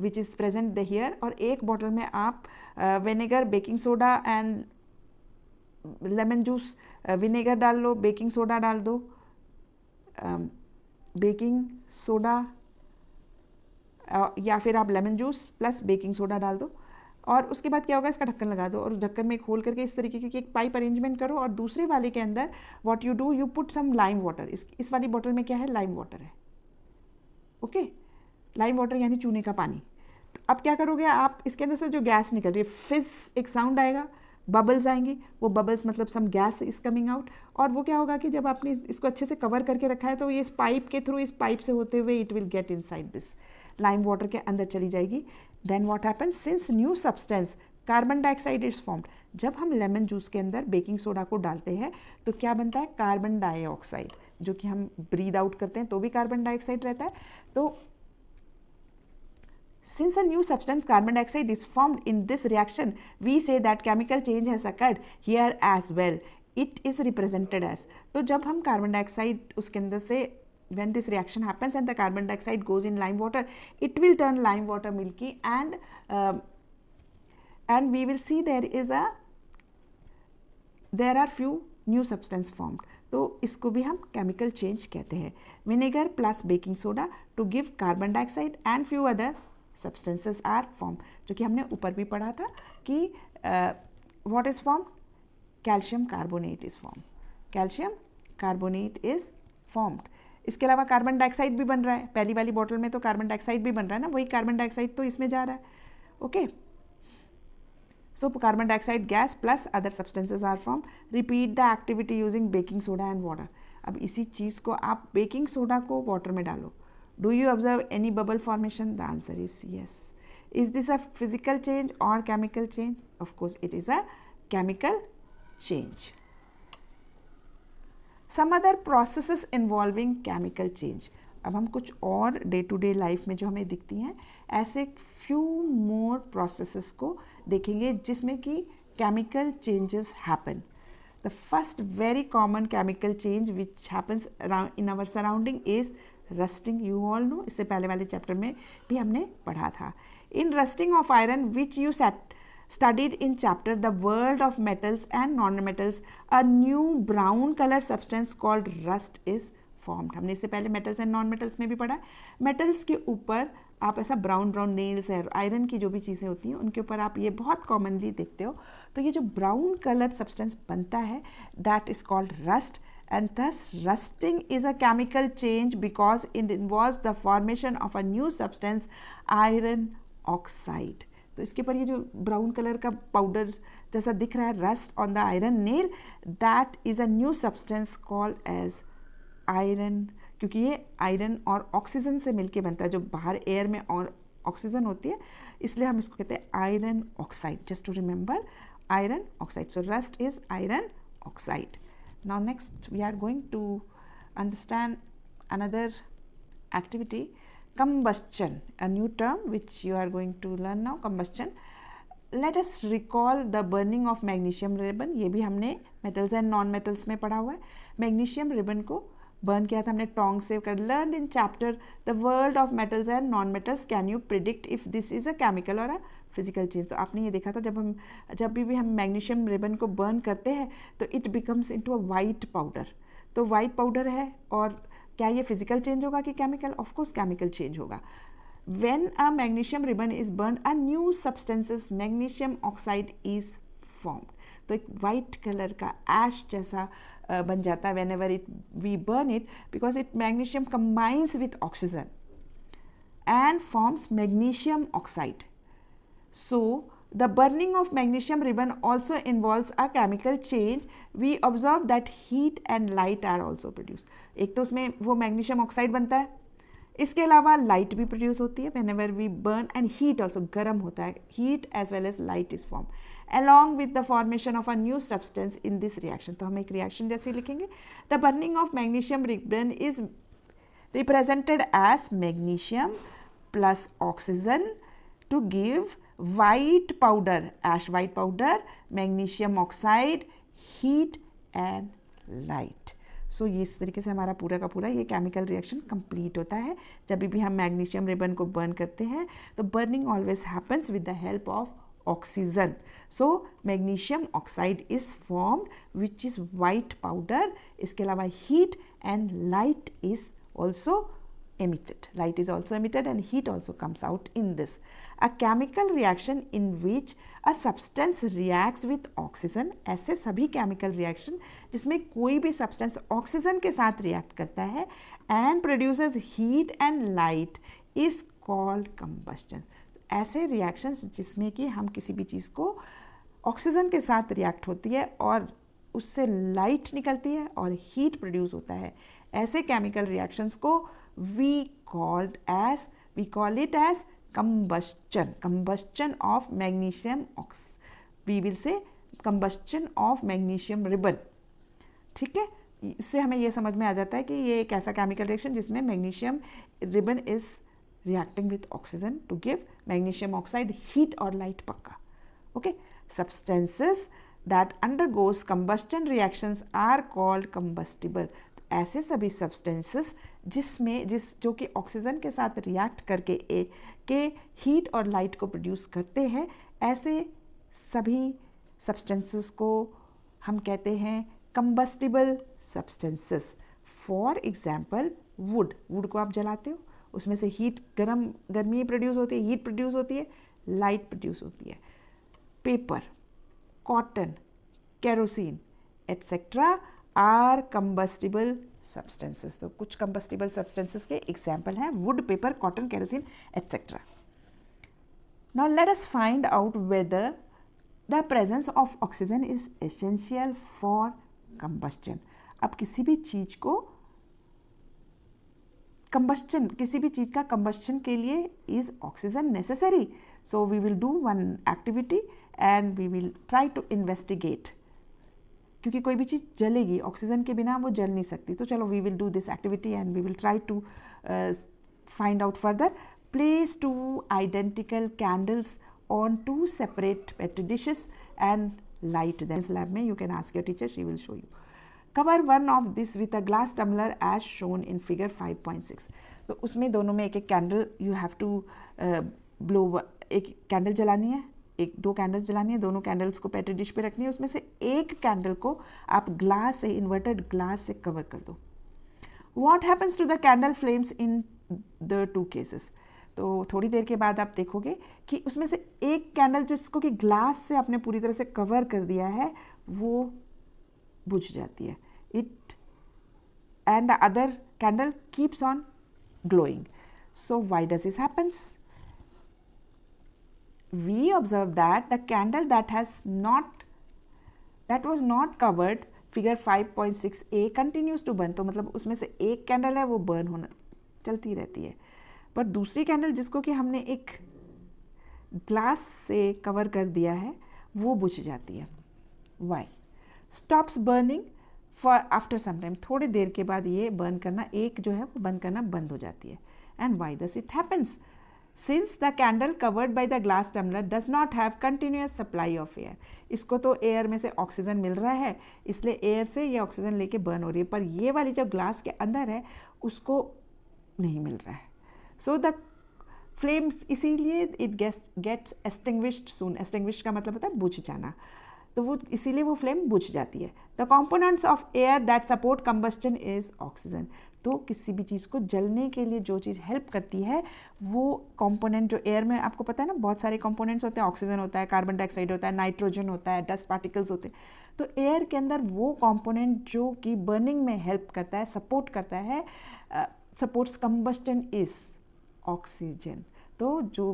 which is present the here, और एक बॉटल में आप vinegar, baking soda and lemon juice, vinegar डाल लो, बेकिंग सोडा डाल दो, बेकिंग सोडा या फिर आप lemon juice plus baking soda डाल दो, और उसके बाद क्या होगा, इसका ढक्कन लगा दो और उस ढक्कन में खोल करके इस तरीके की एक पाइप अरेंजमेंट करो, और दूसरे वाले के अंदर what you do, you put some lime water. इस वाली बॉटल में क्या है, लाइम वाटर है, ओके, लाइम वाटर यानी चूने का पानी। तो अब क्या करोगे आप, इसके अंदर से जो गैस निकल रही है, फिज एक साउंड आएगा, बबल्स आएंगी, वो बबल्स मतलब सम गैस इज कमिंग आउट, और वो क्या होगा कि जब आपने इसको अच्छे से कवर करके रखा है तो ये इस पाइप के थ्रू, इस पाइप से होते हुए it will get inside this lime water के अंदर चली जाएगी। Then what happens, since new substance carbon dioxide is formed, जब हम लेमन जूस के अंदर बेकिंग सोडा को डालते हैं तो क्या बनता है, कार्बन डाइऑक्साइड, जो कि हम ब्रीद आउट करते हैं तो भी कार्बन डाइऑक्साइड रहता है। तो since a new substance carbon dioxide is formed in this reaction, we say that chemical change has occurred here as well. It is represented as, तो जब हम कार्बन डाइऑक्साइड उसके अंदर से, when this reaction happens and the carbon dioxide goes in lime water, it will turn lime water milky, and we will see there are few new substance formed. तो इसको भी हम केमिकल चेंज कहते हैं। Vinegar plus baking soda to give carbon dioxide and few other substances are formed, जो कि हमने ऊपर भी पढ़ा था कि what is formed, calcium carbonate is form, calcium carbonate is formed. इसके अलावा कार्बन डाइऑक्साइड भी बन रहा है, पहली वाली बॉटल में तो कार्बन डाइऑक्साइड भी बन रहा है ना, वही कार्बन डाइऑक्साइड तो इसमें जा रहा है, okay. So carbon dioxide gas plus other substances are form. Repeat the activity using baking soda and water. अब इसी चीज़ को आप बेकिंग सोडा को वाटर में डालो, do you observe any bubble formation? The answer is yes. Is this a physical change or chemical change? Of course it is a chemical change. Some other processes involving chemical change. अब हम कुछ और day to day life में जो हमें दिखती हैं ऐसे few more processes को देखेंगे जिसमें कि chemical changes happen. The first very common chemical change which happens around in our surrounding is rusting, you all know, इससे पहले वाले चैप्टर में भी हमने पढ़ा था। In rusting of iron which you studied in chapter the world of metals and non-metals, a new brown color substance called rust is formed. हमने इससे पहले metals and non-metals में भी पढ़ा। metals के ऊपर आप ऐसा ब्राउन नेल्स है, आयरन की जो भी चीज़ें होती हैं उनके ऊपर आप ये बहुत कॉमनली देखते हो, तो ये जो ब्राउन कलर सब्सटेंस बनता है that is called rust, and thus rusting is a chemical change because it involves the formation of a new substance, iron oxide. तो इसके ऊपर ये जो ब्राउन कलर का पाउडर जैसा दिख रहा है, rust on the iron nail, that is a new substance called as iron, क्योंकि ये आयरन और ऑक्सीजन से मिलके बनता है, जो बाहर एयर में और ऑक्सीजन होती है, इसलिए हम इसको कहते हैं iron oxide. Just to remember, iron oxide. So rust is iron oxide. Now next we are going to understand another activity, combustion, a new term which you are going to learn now. Combustion. Let us recall the burning of magnesium ribbon. ये भी हमने metals and non metals में पढ़ा हुआ है. magnesium ribbon को burn किया था हमने टोंग से कर. Learn in chapter the world of metals and non metals. Can you predict if this is a chemical और अ फिजिकल चेंज. तो आपने ये देखा था जब भी हम मैग्नीशियम रिबन को बर्न करते हैं तो it becomes into a white powder. तो वाइट पाउडर है, और क्या ये फिजिकल चेंज होगा कि chemical? Of course chemical change होगा. When a magnesium ribbon is burn a new substances magnesium oxide is formed. तो एक वाइट कलर का ऐश जैसा बन जाता है whenever we burn it, because it magnesium combines with oxygen and forms magnesium oxide. So the burning of magnesium ribbon also involves a chemical change. We observe that heat and light are also produced. एक तो उसमें वो magnesium oxide बनता है, इसके अलावा light भी produce होती है whenever we burn, and heat also, गर्म होता है, heat as well as light is formed along with the formation of a new substance in this reaction. तो हम एक रिएक्शन जैसे लिखेंगे. The burning of magnesium ribbon is represented as magnesium plus oxygen to give white powder, ash white powder, magnesium oxide, heat and light. सो ये इस तरीके से हमारा पूरा का पूरा ये केमिकल रिएक्शन कंप्लीट होता है. जब भी हम मैग्नीशियम रिबन को बर्न करते हैं तो burning always happens with the help of oxygen. So magnesium oxide is formed which is white powder. इसके अलावा heat and light is also emitted. Light is also emitted and heat also comes out in this. A chemical reaction in which a substance reacts with oxygen. ऐसे सभी chemical reaction जिसमें कोई भी substance oxygen के साथ react करता है and produces heat and light is called combustion. ऐसे reactions जिसमें कि हम किसी भी चीज़ को ऑक्सीजन के साथ रिएक्ट होती है और उससे लाइट निकलती है और हीट प्रोड्यूस होता है, ऐसे केमिकल रिएक्शंस को we call it as combustion of magnesium we will say combustion of magnesium ribbon. ठीक है, इससे हमें ये समझ में आ जाता है कि ये एक ऐसा केमिकल रिएक्शन जिसमें magnesium ribbon is reacting with oxygen to give magnesium oxide heat और लाइट. पक्का. Okay. substances that undergoes combustion reactions are called combustible. ऐसे सभी सब्सटेंसेस जो कि ऑक्सीजन के साथ रिएक्ट करके के हीट और लाइट को प्रोड्यूस करते हैं, ऐसे सभी सब्सटेंसेस को हम कहते हैं combustible substances. For example would को आप जलाते हो, उसमें से गर्मी प्रोड्यूस होती है, हीट प्रोड्यूस होती है, लाइट प्रोड्यूस होती है. Paper, cotton, kerosene etcetera are combustible substances. तो कुछ कंबस्टिबल सब्सटेंसेस के एग्जाम्पल हैं wood, paper, cotton, kerosene etcetera. Now let us find out whether the presence of oxygen is essential for combustion. अब किसी भी चीज़ का कंबस्टन के लिए is oxygen necessary. So we will do one activity and we will try to investigate, क्योंकि कोई भी चीज़ जलेगी, ऑक्सीजन के बिना वो जल नहीं सकती. तो चलो we will do this activity and we will try to find out further. Place 2 identical candles on 2 separate petri dishes and light them. Lab में you can ask your teacher, she will show you. Cover one of this with a glass tumbler as shown in figure 5.6. तो उसमें दोनों में एक एक candle you have to blow, एक candle जलानी है, दो कैंडल्स जलानी है, दोनों कैंडल्स को पेट्री डिश पे रखनी है, उसमें से एक कैंडल को आप ग्लास से, इन्वर्टेड ग्लास से कवर कर दो. What happens to the candle flames in the 2 cases. तो थोड़ी देर के बाद आप देखोगे कि उसमें से एक कैंडल जिसको कि ग्लास से आपने पूरी तरह से कवर कर दिया है वो बुझ जाती है. It and the other candle keeps on glowing. So why does this happens? We observe that the candle that was not covered figure 5.6a continues to burn, तो मतलब उसमें से एक कैंडल है वो बर्न होना चलती रहती है, पर दूसरी कैंडल जिसको कि हमने एक ग्लास से कवर कर दिया है वो बुझ जाती है। Why? Stops burning for after some time, थोड़ी देर के बाद ये बर्न करना, एक जो है वो बर्न करना बंद हो जाती है। And why does it happens? Since the candle covered by the glass tumbler does not have continuous supply of air, इसको तो एयर में से ऑक्सीजन मिल रहा है, इसलिए एयर से ये ऑक्सीजन लेके बर्न हो रही है, पर ये वाली जो ग्लास के अंदर है उसको नहीं मिल रहा है। सो द फ्लेम्स, इसीलिए it gets extinguished soon, extinguished का मतलब होता है बुझ जाना, तो वो इसीलिए वो फ्लेम बुझ जाती है। The components of air that support combustion is oxygen, तो किसी भी चीज़ को जलने के लिए जो चीज़ हेल्प करती है वो कंपोनेंट, जो एयर में आपको पता है ना बहुत सारे कंपोनेंट्स होते हैं, ऑक्सीजन होता है, कार्बन डाइऑक्साइड होता है, नाइट्रोजन होता है, डस्ट पार्टिकल्स होते हैं, तो एयर के अंदर वो कंपोनेंट जो कि बर्निंग में हेल्प करता है, सपोर्ट करता है, सपोर्ट्स कंबस्टन इज ऑक्सीजन। तो जो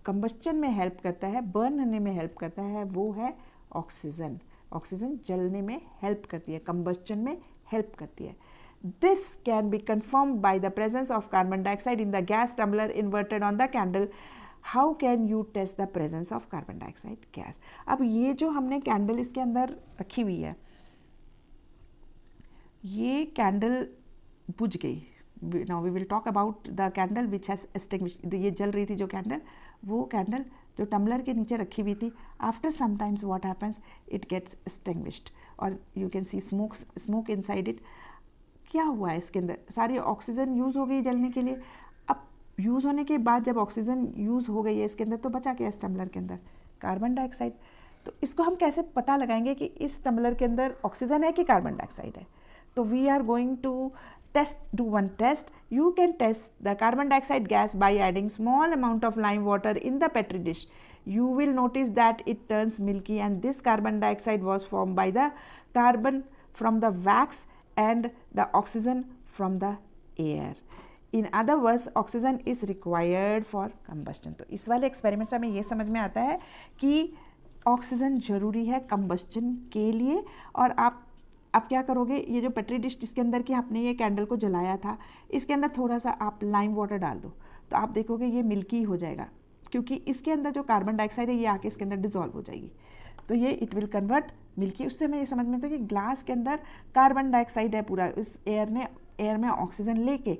कंबस्टन में हेल्प करता है, बर्न होने में हेल्प करता है, वो है ऑक्सीजन। ऑक्सीजन जलने में हेल्प करती है, कंबस्टन में हेल्प करती है। This can be confirmed by the presence of carbon dioxide in the gas tumbler inverted on the candle. How can you test the presence of carbon dioxide gas? अब ये जो हमने candle इसके अंदर रखी हुई है, ये कैंडल बुझ गई। Now we will talk about the candle which has extinguished. ये जल रही थी जो कैंडल, वो कैंडल जो टम्बलर के नीचे रखी हुई थी, after some times what happens, it gets extinguished और you can see smoke inside it. क्या हुआ है इसके अंदर? सारी ऑक्सीजन यूज़ हो गई जलने के लिए। अब यूज़ होने के बाद जब ऑक्सीजन यूज़ हो गई है इसके अंदर, तो बचा क्या इस टम्बलर के अंदर? Carbon dioxide. तो इसको हम कैसे पता लगाएंगे कि इस टम्बलर के अंदर ऑक्सीजन है कि कार्बन डाइऑक्साइड है? तो we are going to do one test. You can test the carbon dioxide gas by adding small amount of lime water in the petri dish. You will notice that it turns milky, and this carbon dioxide was formed by the carbon from the wax and the oxygen from the air. In other words, oxygen is required for combustion. तो इस वाले experiment से हमें ये समझ में आता है कि ऑक्सीजन ज़रूरी है कंबस्टन के लिए। और आप क्या करोगे, ये जो पेट्री डिश जिसके अंदर कि आपने ये कैंडल को जलाया था, इसके अंदर थोड़ा सा आप लाइम वाटर डाल दो, तो आप देखोगे ये मिल्की हो जाएगा, क्योंकि इसके अंदर जो कार्बन डाइऑक्साइड है ये आके इसके अंदर डिजॉल्व हो जाएगी, तो ये इट विल कन्वर्ट मिल्की। उससे हमें ये समझ में आता है कि ग्लास के अंदर कार्बन डाइऑक्साइड है पूरा, इस एयर में ऑक्सीजन लेके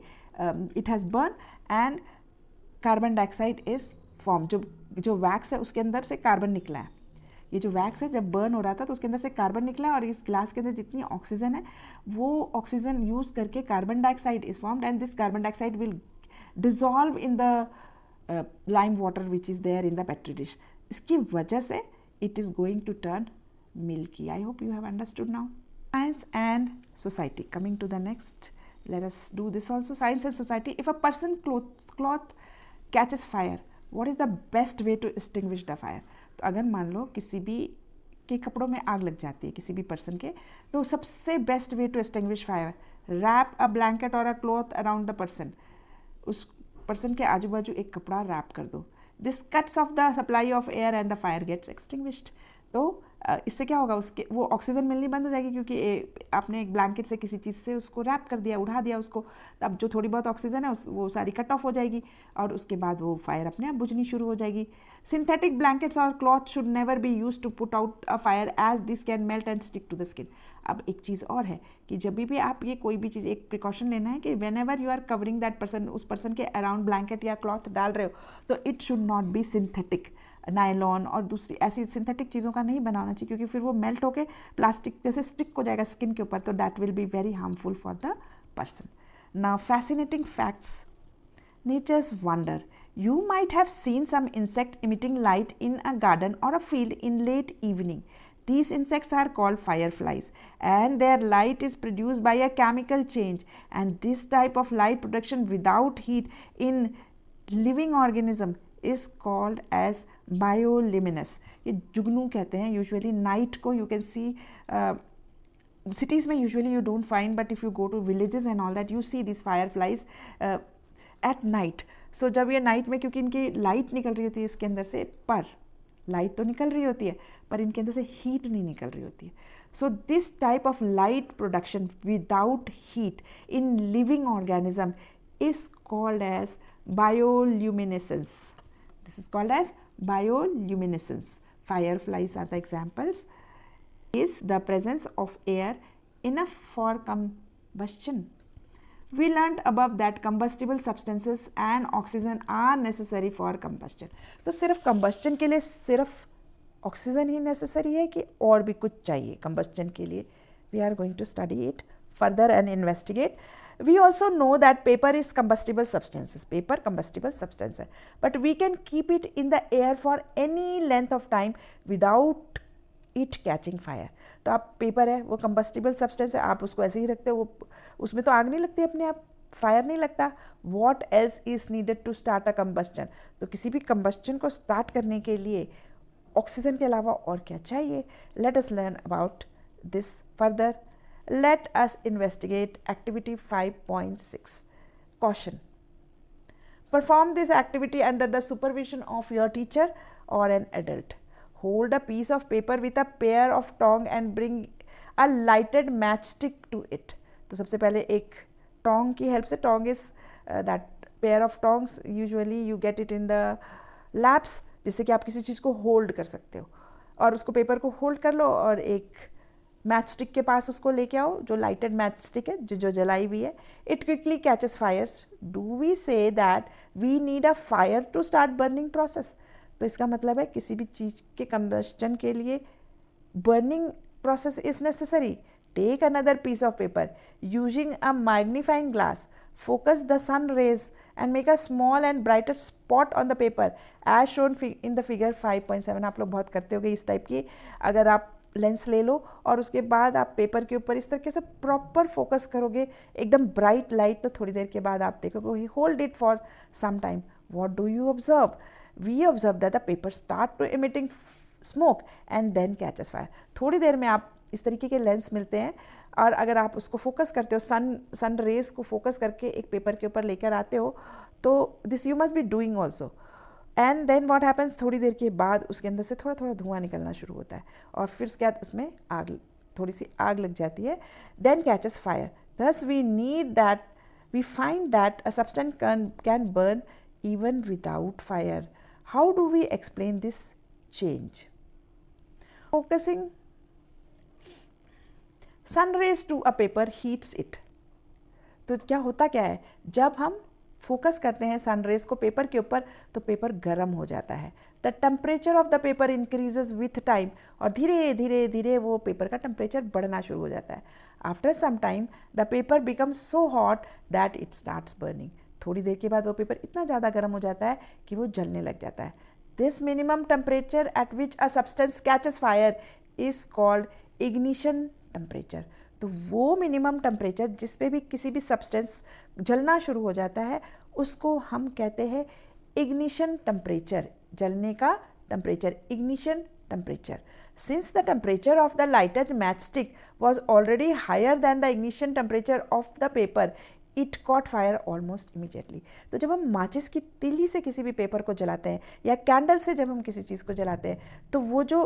it has burn and carbon dioxide is form. जो वैक्स है उसके अंदर से कार्बन निकला है, ये जो वैक्स है जब बर्न हो रहा था तो उसके अंदर से कार्बन निकला है, और इस ग्लास के अंदर जितनी ऑक्सीजन है वो ऑक्सीजन यूज़ करके carbon dioxide is formed, and this carbon dioxide will dissolve in the lime water which is there in the petri dish. इसकी वजह से it is going to turn milky. I hope you have understood now. Science and society, coming to the next, let us do this also. Science and society. If a person cloth catches fire, what is the best way to extinguish the fire? तो अगर मान लो किसी भी के कपड़ों में आग लग जाती है किसी भी पर्सन के, तो सबसे best way to extinguish fire, wrap a blanket और a cloth around the person. उस पर्सन के आजू बाजू एक कपड़ा रैप कर दो। This cuts off the supply of air and the fire gets extinguished. तो इससे क्या होगा, उसके वो ऑक्सीजन मिलनी बंद हो जाएगी, क्योंकि आपने एक ब्लैंकेट से किसी चीज़ से उसको रैप कर दिया, उड़ा दिया उसको, अब जो थोड़ी बहुत ऑक्सीजन है वो सारी कट ऑफ हो जाएगी, और उसके बाद वो फायर अपने आप बुझनी शुरू हो जाएगी। सिंथेटिक ब्लैंकेट्स और cloth should never be use to put out a fire as this can melt and stick to the skin. अब एक चीज़ और है कि जब भी आप ये कोई भी चीज़, एक प्रिकॉशन लेना है कि whenever you are covering that person, उस पर्सन के अराउंड ब्लैंकेट या क्लॉथ डाल रहे हो, तो it should not be synthetic, nylon और दूसरी ऐसी सिंथेटिक चीज़ों का नहीं बनाना चाहिए, क्योंकि फिर वो मेल्ट होके प्लास्टिक जैसे स्टिक हो जाएगा स्किन के ऊपर, तो that will be very harmful for the person. Now fascinating facts, nature's wonder. You might have seen some insect emitting light in a garden or a field in late evening. These insects are called fireflies, and their light is produced by a chemical change, and this type of light production without heat in living organism is called as bioluminescence. ये जुगनू कहते हैं usually night को, you can C cities में usually you don't find, but if you go to villages and all that, you see these fireflies at night. So जब ये night में, क्योंकि इनकी लाइट निकल रही होती है इसके अंदर से, पर लाइट तो निकल रही होती है पर इनके अंदर से हीट नहीं निकल रही होती है, So this type of light production without heat in living organism is called as bioluminescence. This is called as bioluminescence. Fireflies are the examples. Is the presence of air enough for combustion? We learned above that combustible substances and oxygen are necessary for combustion. तो सिर्फ combustion के लिए सिर्फ oxygen ही necessary है कि और भी कुछ चाहिए combustion के लिए? We are going to study it further and investigate. We also know that paper is combustible substances. Paper combustible substance है, but we can keep it in the air for any length of time without it catching fire. तो आप paper है वो combustible substance है, आप उसको ऐसे ही रखते हो, वो उसमें तो आग नहीं लगती अपने आप, फायर नहीं लगता. What else is needed to start a combustion? तो किसी भी combustion को start करने के लिए ऑक्सीजन के अलावा और क्या चाहिए? Let us learn about this further. Let us investigate activity 5.6. Caution. Perform this activity under the supervision of your teacher or an adult. Hold a piece of paper with a pair of tongs and bring a lighted matchstick to it. तो सबसे पहले एक टोंग की help से, tong is that pair of tongs, usually you get it in the labs, जिससे कि आप किसी चीज़ को होल्ड कर सकते हो, और उसको पेपर को होल्ड कर लो और एक मैच स्टिक के पास उसको लेके आओ, जो लाइटेड मैच स्टिक है, जो जलाई हुई है. It quickly catches fires. Do we say that we need a fire to start burning process? तो इसका मतलब है किसी भी चीज़ के कंबस्शन के लिए burning process is necessary. Take another piece of paper. Using a magnifying glass, focus the sun rays and make a small and brighter spot on the paper as shown in the figure 5.7. आप लोग बहुत करते होगे इस type की. अगर आप lens ले लो और उसके बाद आप पेपर के ऊपर इस तरीके से प्रॉपर फोकस करोगे, एकदम ब्राइट लाइट, तो थोड़ी देर के बाद आप देखोगे. Hold it for some time. What do you observe? We observe that the paper start to emitting smoke and then catches fire. थोड़ी देर में आप इस तरीके के लेंस मिलते हैं, और अगर आप उसको फोकस करते हो, सन रेज को फोकस करके एक पेपर के ऊपर लेकर आते हो, तो this you must be doing also. And then what happens, थोड़ी देर के बाद उसके अंदर से थोड़ा थोड़ा धुआं निकलना शुरू होता है, और फिर उसके बाद उसमें आग, थोड़ी सी आग लग जाती है. Then catches fire. Thus we need that, we find that a substance can burn even without fire. How do we explain this change? Focusing sun rays to a paper heats it. तो क्या होता क्या है, जब हम focus करते हैं sun rays को पेपर के ऊपर, तो पेपर गर्म हो जाता है. The temperature of the paper increases with time, और धीरे धीरे धीरे वो पेपर का टेम्परेचर बढ़ना शुरू हो जाता है. After some time the paper becomes so hot that it starts burning. थोड़ी देर के बाद वो पेपर इतना ज़्यादा गर्म हो जाता है कि वो जलने लग जाता है. This minimum temperature at which a substance catches fire is called ignition temperature. तो वो मिनिमम टेम्परेचर जिस पे भी किसी भी सब्सटेंस जलना शुरू हो जाता है, उसको हम कहते हैं इग्निशन टेम्परेचर. जलने का temperature, ignition temperature. Since the temperature of the lighted matchstick was already higher than the ignition temperature of the paper, it caught fire almost immediately. तो जब हम माचिस की तिल्ली से किसी भी पेपर को जलाते हैं, या कैंडल से जब हम किसी चीज़ को जलाते हैं, तो वो जो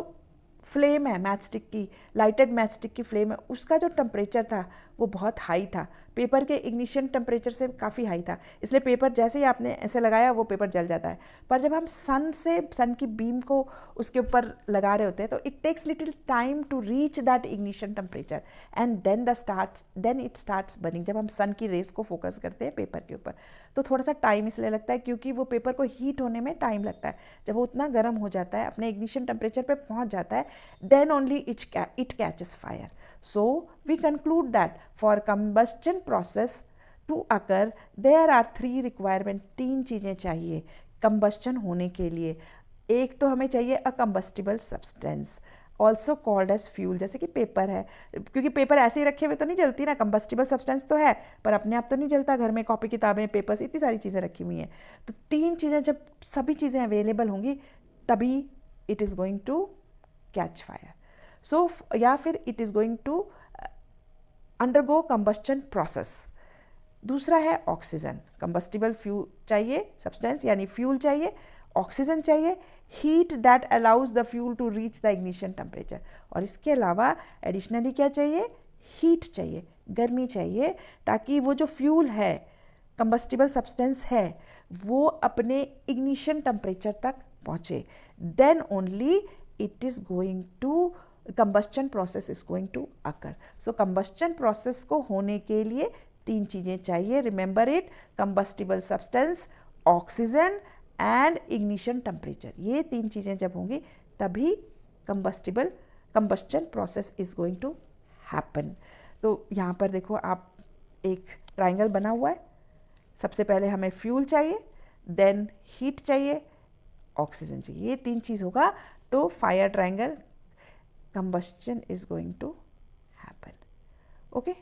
फ्लेम है मैच स्टिक की, लाइटेड मैच स्टिक की फ्लेम है, उसका जो टेम्परेचर था वो बहुत हाई था, पेपर के इग्निशन टेम्परेचर से काफ़ी हाई था. इसलिए पेपर जैसे ही आपने ऐसे लगाया वो पेपर जल जाता है. पर जब हम सन की बीम को उसके ऊपर लगा रहे होते हैं, तो it takes little time to reach that ignition temperature and then it starts burning. जब हम सन की रेस को फोकस करते हैं पेपर के ऊपर, तो थोड़ा सा टाइम इसलिए लगता है क्योंकि वो पेपर को हीट होने में टाइम लगता है. जब वो उतना गर्म हो जाता है, अपने इग्निशन टेम्परेचर पे पहुंच जाता है, then only it catches fire. So we conclude that for combustion process to occur there are 3 requirement. 3 चीज़ें चाहिए combustion होने के लिए. एक तो हमें चाहिए a combustible substance also called as fuel. जैसे कि पेपर है, क्योंकि पेपर ऐसे ही रखे हुए तो नहीं जलती ना, combustible substance तो है पर अपने आप तो नहीं जलता. घर में कॉपी किताबें, पेपर्स, इतनी सारी चीज़ें रखी हुई हैं. तो 3 चीज़ें जब सभी चीज़ें अवेलेबल होंगी, तभी it is going to catch fire. So या फिर it is going to undergo combustion process. दूसरा है ऑक्सीजन. कंबस्टिबल फ्यूल चाहिए, सब्सटेंस यानी फ्यूल चाहिए, ऑक्सीजन चाहिए. Heat that allows the fuel to reach the ignition temperature. और इसके अलावा एडिशनली क्या चाहिए, हीट चाहिए, गर्मी चाहिए, ताकि वो जो फ्यूल है, कंबस्टिबल सब्सटेंस है, वो अपने इग्निशन टेम्परेचर तक पहुँचे। Then only it is going to combustion process is going to occur. So combustion process को होने के लिए 3 चीज़ें चाहिए, remember it, combustible substance, oxygen and ignition temperature. ये 3 चीज़ें जब होंगी तभी combustion process is going to happen. तो यहाँ पर देखो आप, एक ट्राइंगल बना हुआ है। सबसे पहले हमें फ्यूल चाहिए, देन हीट चाहिए, ऑक्सीजन चाहिए, ये 3 चीज़ होगा तो fire triangle combustion is going to happen. Okay.